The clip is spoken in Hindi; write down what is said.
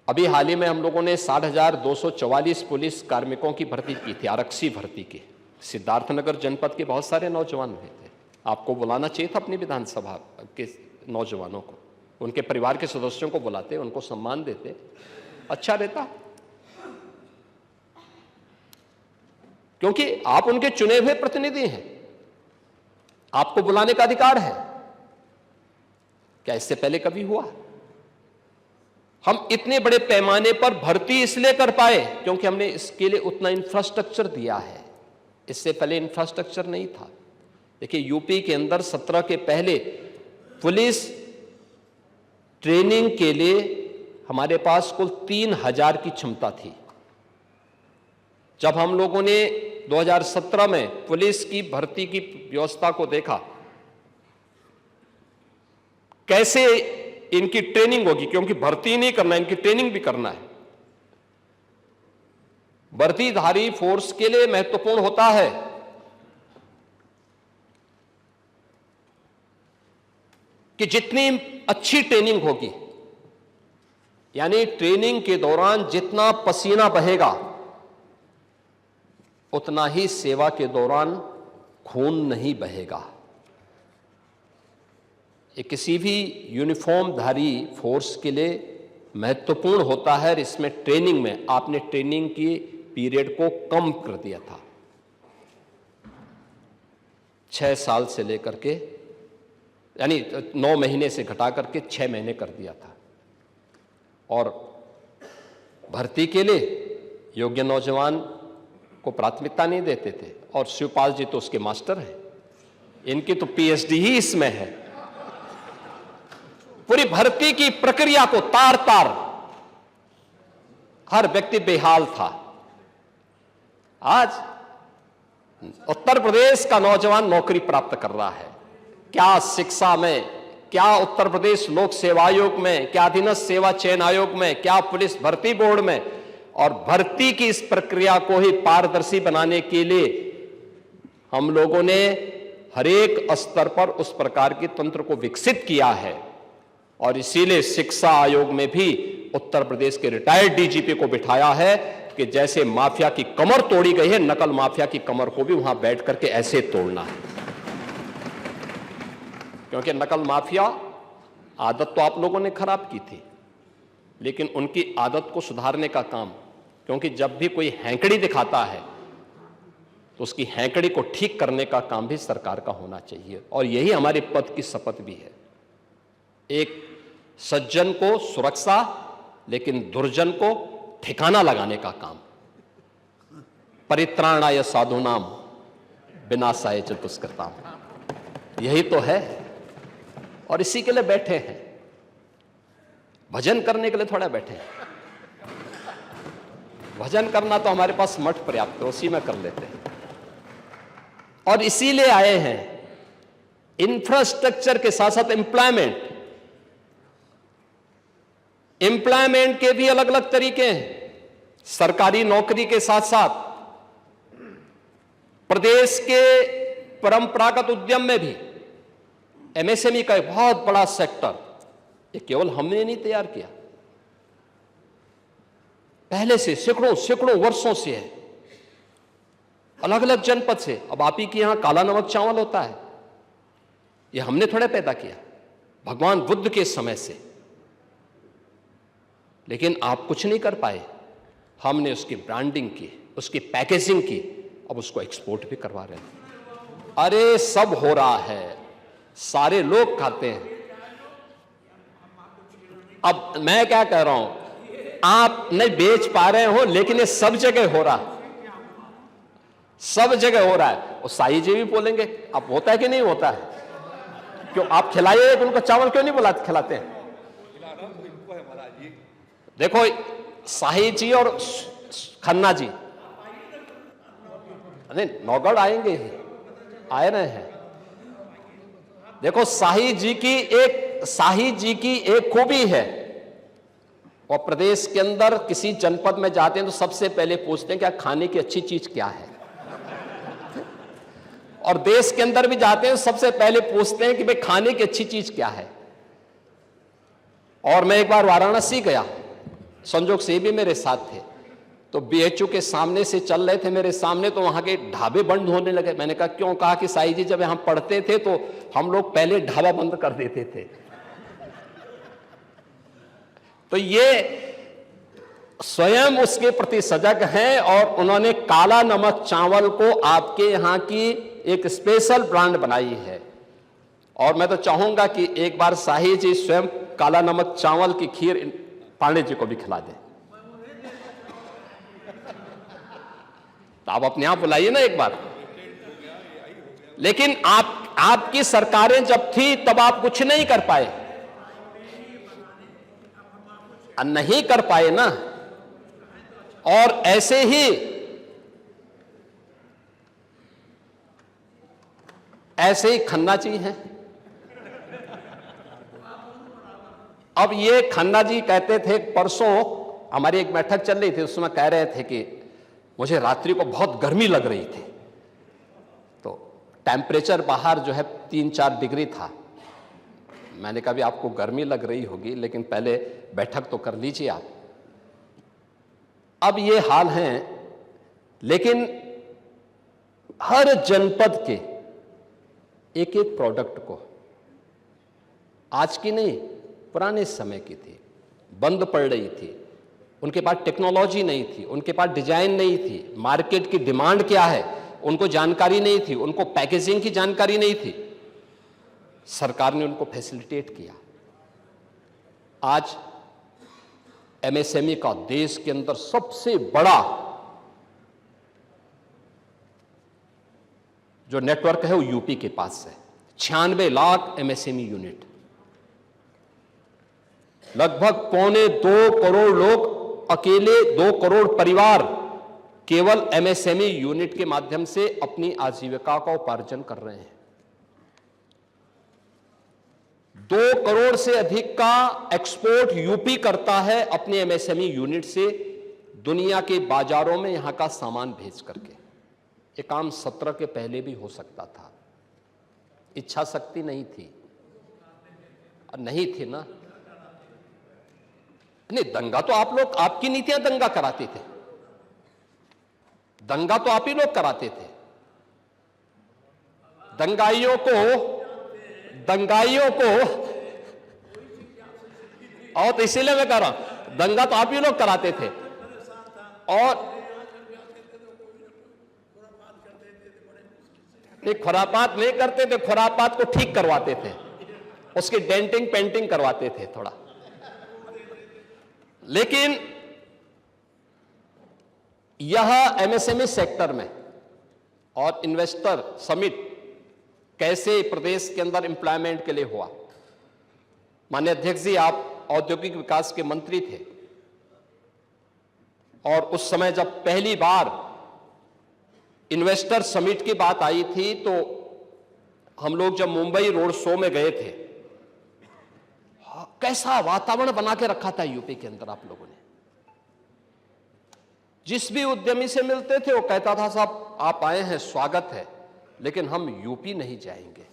अभी हाल ही में हम लोगों ने 60,244 पुलिस कार्मिकों की भर्ती की थी, आरक्षी भर्ती की। सिद्धार्थनगर जनपद के बहुत सारे नौजवान हुए थे। आपको बुलाना चाहिए था अपनी विधानसभा के नौजवानों को, उनके परिवार के सदस्यों को बुलाते, उनको सम्मान देते, अच्छा रहता। क्योंकि आप उनके चुने हुए प्रतिनिधि हैं, आपको बुलाने का अधिकार है। क्या इससे पहले कभी हुआ? हम इतने बड़े पैमाने पर भर्ती इसलिए कर पाए क्योंकि हमने इसके लिए उतना इंफ्रास्ट्रक्चर दिया है। इससे पहले इंफ्रास्ट्रक्चर नहीं था। देखिए, यूपी के अंदर 17 के पहले पुलिस ट्रेनिंग के लिए हमारे पास कुल 3,000 की क्षमता थी। जब हम लोगों ने 2017 में पुलिस की भर्ती की व्यवस्था को देखा, कैसे इनकी ट्रेनिंग होगी, क्योंकि भर्ती नहीं करना, इनकी ट्रेनिंग भी करना है। वर्दीधारी फोर्स के लिए महत्वपूर्ण होता है कि जितनी अच्छी ट्रेनिंग होगी, यानी ट्रेनिंग के दौरान जितना पसीना बहेगा उतना ही सेवा के दौरान खून नहीं बहेगा। ये किसी भी यूनिफॉर्मधारी फोर्स के लिए महत्वपूर्ण होता है। इसमें ट्रेनिंग में आपने ट्रेनिंग की पीरियड को कम कर दिया था, 6 साल से लेकर के, यानी 9 महीने से घटा करके 6 महीने कर दिया था। और भर्ती के लिए योग्य नौजवान को प्राथमिकता नहीं देते थे। और शिवपाल जी तो उसके मास्टर हैं, इनकी तो पीएचडी ही इसमें है। पूरी भर्ती की प्रक्रिया को तार तार हर व्यक्ति बेहाल था। आज उत्तर प्रदेश का नौजवान नौकरी प्राप्त कर रहा है। क्या शिक्षा में, क्या उत्तर प्रदेश लोक सेवा आयोग में, क्या अधीनस्थ सेवा चयन आयोग में, क्या पुलिस भर्ती बोर्ड में। और भर्ती की इस प्रक्रिया को ही पारदर्शी बनाने के लिए हम लोगों ने हर एक स्तर पर उस प्रकार के तंत्र को विकसित किया है। और इसीलिए शिक्षा आयोग में भी उत्तर प्रदेश के रिटायर्ड डीजीपी को बिठाया है कि जैसे माफिया की कमर तोड़ी गई है, नकल माफिया की कमर को भी वहां बैठ करके ऐसे तोड़ना है। क्योंकि नकल माफिया आदत तो आप लोगों ने खराब की थी, लेकिन उनकी आदत को सुधारने का काम, क्योंकि जब भी कोई हैंकड़ी दिखाता है तो उसकी हैंकड़ी को ठीक करने का काम भी सरकार का होना चाहिए। और यही हमारे पद की शपथ भी है। एक सज्जन को सुरक्षा, लेकिन दुर्जन को ठिकाना लगाने का काम। परित्राणाय साधूनाम विनाशाय च दुष्कृताम, यही तो है। और इसी के लिए बैठे हैं, भजन करने के लिए थोड़ा बैठे हैं। भजन करना तो हमारे पास मठ पर्याप्त है, उसी में कर लेते हैं। और इसीलिए आए हैं। इंफ्रास्ट्रक्चर के साथ साथ एम्प्लॉयमेंट के भी अलग अलग तरीके हैं। सरकारी नौकरी के साथ साथ प्रदेश के परंपरागत उद्यम में भी एमएसएमई का एक बहुत बड़ा सेक्टर, ये केवल हमने नहीं तैयार किया, पहले से सैकड़ों वर्षों से है, अलग अलग जनपद से। अब आप ही के यहां काला नमक चावल होता है, ये हमने थोड़े पैदा किया, भगवान बुद्ध के समय से। लेकिन आप कुछ नहीं कर पाए, हमने उसकी ब्रांडिंग की, उसकी पैकेजिंग की, अब उसको एक्सपोर्ट भी करवा रहे हैं। अरे सब हो रहा है, सारे लोग खाते हैं। अब मैं क्या कह रहा हूं, आप नहीं बेच पा रहे हो, लेकिन ये सब जगह हो रहा है, सब जगह हो रहा है। और साई जी भी बोलेंगे, अब होता है कि नहीं होता है? क्यों आप खिलाइए, उनको चावल क्यों नहीं खिलाते हैं? देखो, साही जी और खन्ना जी, नहीं नौगढ़ आएंगे ही, आए रहे हैं। देखो, साही जी की एक खूबी है, और प्रदेश के अंदर किसी जनपद में जाते हैं तो सबसे पहले पूछते हैं क्या खाने की अच्छी चीज क्या है। और देश के अंदर भी जाते हैं सबसे पहले पूछते हैं कि भाई खाने की अच्छी चीज क्या है। और मैं एक बार वाराणसी गया, संजोग से भी मेरे साथ थे, तो बीएचयू के सामने से चल रहे थे मेरे सामने, तो वहां के ढाबे बंद होने लगे। मैंने कहा क्यों? कहा कि साईं जी जब हम पढ़ते थे तो हम लोग पहले ढाबा बंद कर देते थे। तो ये स्वयं उसके प्रति सजग हैं और उन्होंने काला नमक चावल को आपके यहां की एक स्पेशल ब्रांड बनाई है। और मैं तो चाहूंगा कि एक बार शाही जी स्वयं काला नमक चावल की खीर पांडे जी को भी खिला दें। तो आप अपने आप बुलाइए ना एक बार। लेकिन आपकी सरकारें जब थी तब आप कुछ नहीं कर पाए, नहीं कर पाए ना। और ऐसे ही खन्ना जी हैं। अब ये खन्ना जी कहते थे, परसों हमारी एक बैठक चल रही थी, उसमें कह रहे थे कि मुझे रात्रि को बहुत गर्मी लग रही थी। तो टेम्परेचर बाहर जो है 3-4 डिग्री था। मैंने कहा भी आपको गर्मी लग रही होगी, लेकिन पहले बैठक तो कर लीजिए आप। अब ये हाल है, लेकिन हर जनपद के एक एक प्रोडक्ट को, आज की नहीं पुराने समय की थी, बंद पड़ रही थी। उनके पास टेक्नोलॉजी नहीं थी, उनके पास डिजाइन नहीं थी, मार्केट की डिमांड क्या है उनको जानकारी नहीं थी, उनको पैकेजिंग की जानकारी नहीं थी। सरकार ने उनको फैसिलिटेट किया। आज एमएसएमई का देश के अंदर सबसे बड़ा जो नेटवर्क है वो यूपी के पास है। 96 लाख एमएसएमई यूनिट, लगभग 1.25 करोड़ लोग, अकेले 2 करोड़ परिवार केवल एमएसएमई यूनिट के माध्यम से अपनी आजीविका का उपार्जन कर रहे हैं। 2 करोड़ से अधिक का एक्सपोर्ट यूपी करता है अपने एमएसएमई यूनिट से दुनिया के बाजारों में यहां का सामान भेज करके। ये काम 17 के पहले भी हो सकता था, इच्छा शक्ति नहीं थी, नहीं थी ना। नहीं, दंगा तो आप लोग, आपकी नीतियां दंगा कराते थे, दंगा तो आप ही लोग कराते थे। दंगाइयों को और तो इसीलिए मैं कह रहा हूं, दंगा तो आप ही लोग कराते थे। और नहीं, खुरापात नहीं करते थे, खुरापात को ठीक करवाते थे, उसकी डेंटिंग पेंटिंग करवाते थे थोड़ा। लेकिन यह एमएसएमई सेक्टर में और इन्वेस्टर समिट कैसे प्रदेश के अंदर एम्प्लॉयमेंट के लिए हुआ। माननीय अध्यक्ष जी, आप औद्योगिक विकास के मंत्री थे और उस समय जब पहली बार इन्वेस्टर समिट की बात आई थी तो हम लोग जब मुंबई रोड शो में गए थे, कैसा वातावरण बना के रखा था यूपी के अंदर आप लोगों ने। जिस भी उद्यमी से मिलते थे वो कहता था साहब आप आए हैं, स्वागत है, लेकिन हम यूपी नहीं जाएंगे।